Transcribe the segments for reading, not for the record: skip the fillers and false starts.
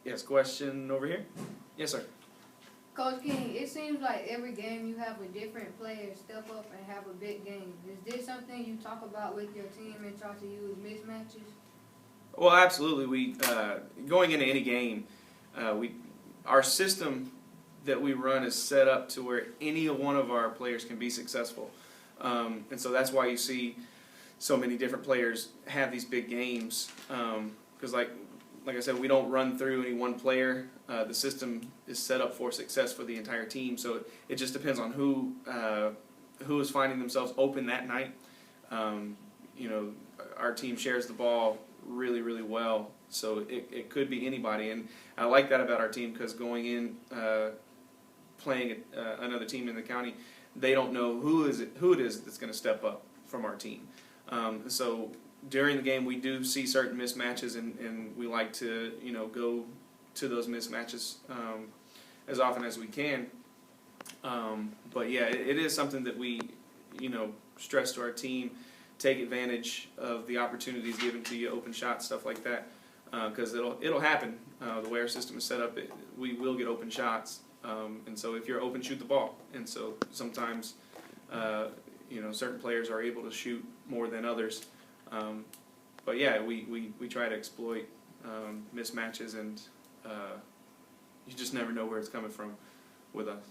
Yes, question over here. Yes, sir. Coach King, it seems like every game you have a different player step up and have a big game. Is this something you talk about with your team and try to use mismatches? Well, absolutely. We going into any game, our system that we run is set up to where any one of our players can be successful, and so that's why you see so many different players have these big games. Because like I said, we don't run through any one player. The system is set up for success for the entire team. So it just depends on who is finding themselves open that night. Our team shares the ball really, really well. So it could be anybody. And I like that about our team because going in, playing another team in the county, they don't know who it is that's going to step up from our team. So during the game, we do see certain mismatches, and we like to, go to those mismatches as often as we can. But yeah, it is something that we, stress to our team. Take advantage of the opportunities given to you, open shots, stuff like that, because it'll happen. The way our system is set up, we will get open shots, and so if you're open, shoot the ball. And so sometimes, certain players are able to shoot more than others. But yeah, we try to exploit mismatches, and you just never know where it's coming from with us.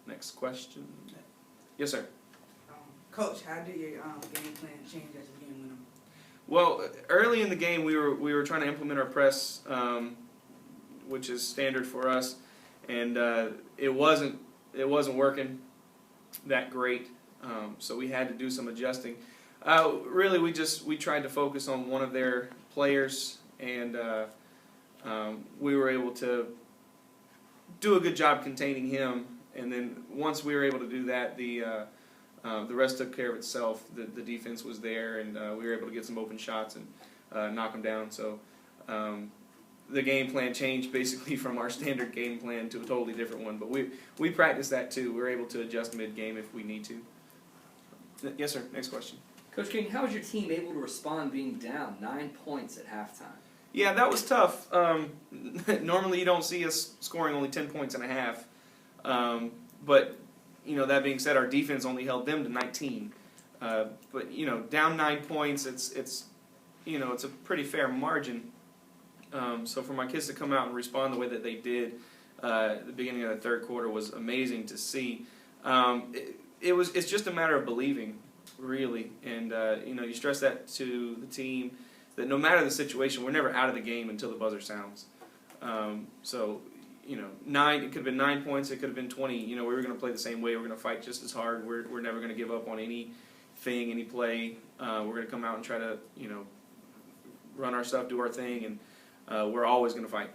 Next question. Yes, sir. Coach, how did your game plan change as the game went on? Well, early in the game, we were trying to implement our press, which is standard for us, and it wasn't working that great. So we had to do some adjusting. Really, we tried to focus on one of their players, and we were able to do a good job containing him. And then once we were able to do that, the rest took care of itself. The defense was there, and we were able to get some open shots and knock them down. So the game plan changed basically from our standard game plan to a totally different one. But we practiced that too. We were able to adjust mid-game if we need to. Yes, sir. Next question. Coach King, how was your team able to respond being down 9 points at halftime? Yeah, that was tough. Normally you don't see us scoring only 10 points and a half. But, that being said, our defense only held them to 19. But, down 9 points, it's a pretty fair margin. So for my kids to come out and respond the way that they did at the beginning of the third quarter was amazing to see. It's just a matter of believing, really. And, you stress that to the team, that no matter the situation, we're never out of the game until the buzzer sounds. It could have been 9 points, it could have been 20. We were going to play the same way. We're going to fight just as hard. We're never going to give up on anything, any play. We're going to come out and try to, run our stuff, do our thing, and we're always going to fight.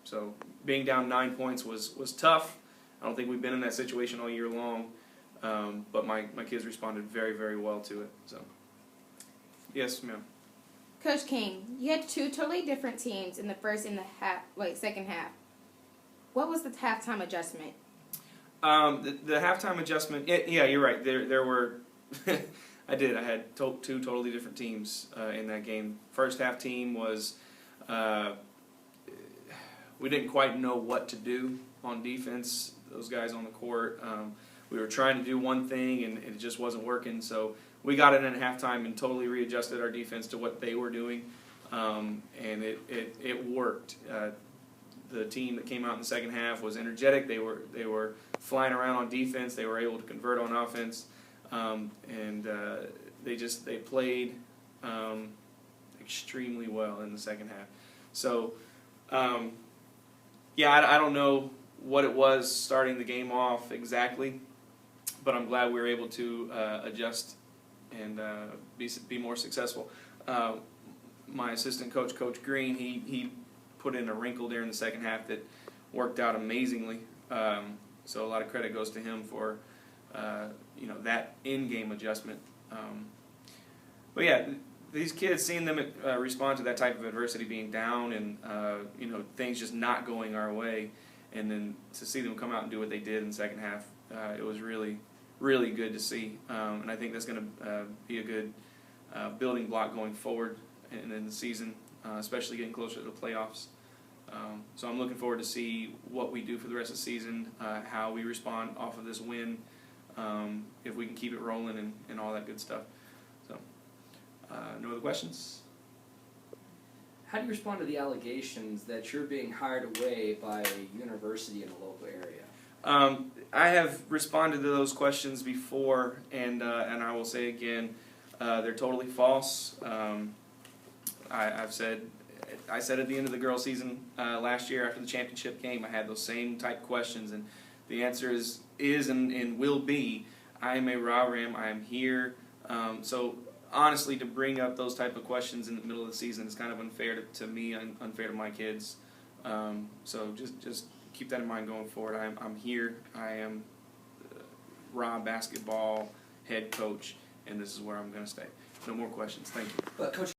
So being down 9 points was tough. I don't think we've been in that situation all year long, but my kids responded very, very well to it. So, yes, ma'am. Coach King, you had two totally different teams in the first and second half. What was the halftime adjustment? The halftime adjustment. Yeah, you're right. There were. I had two totally different teams in that game. First half team was. We didn't quite know what to do on defense. Those guys on the court. We were trying to do one thing and it just wasn't working. So we got in at halftime and totally readjusted our defense to what they were doing, and it worked. The team that came out in the second half was energetic. They were flying around on defense. They were able to convert on offense, and they played extremely well in the second half. So, I don't know what it was starting the game off exactly, but I'm glad we were able to adjust and be more successful. My assistant coach, Coach Green, he put in a wrinkle during the second half that worked out amazingly. So a lot of credit goes to him for that in-game adjustment. But yeah, these kids, seeing them respond to that type of adversity, being down and things just not going our way, and then to see them come out and do what they did in the second half, it was really, really good to see. And I think that's going to be a good building block going forward in the season, especially getting closer to the playoffs. So I'm looking forward to see what we do for the rest of the season, how we respond off of this win, if we can keep it rolling and all that good stuff. So, no other questions? How do you respond to the allegations that you're being hired away by a university in a local area? I have responded to those questions before, and I will say again, they're totally false. I said at the end of the girls' season last year after the championship game, I had those same type questions, and the answer is and will be, I am a Raw Ram. I am here. So honestly, to bring up those type of questions in the middle of the season is kind of unfair to me, unfair to my kids. So just keep that in mind going forward. I'm here. I am Raw basketball head coach, and this is where I'm going to stay. No more questions. Thank you. But Coach.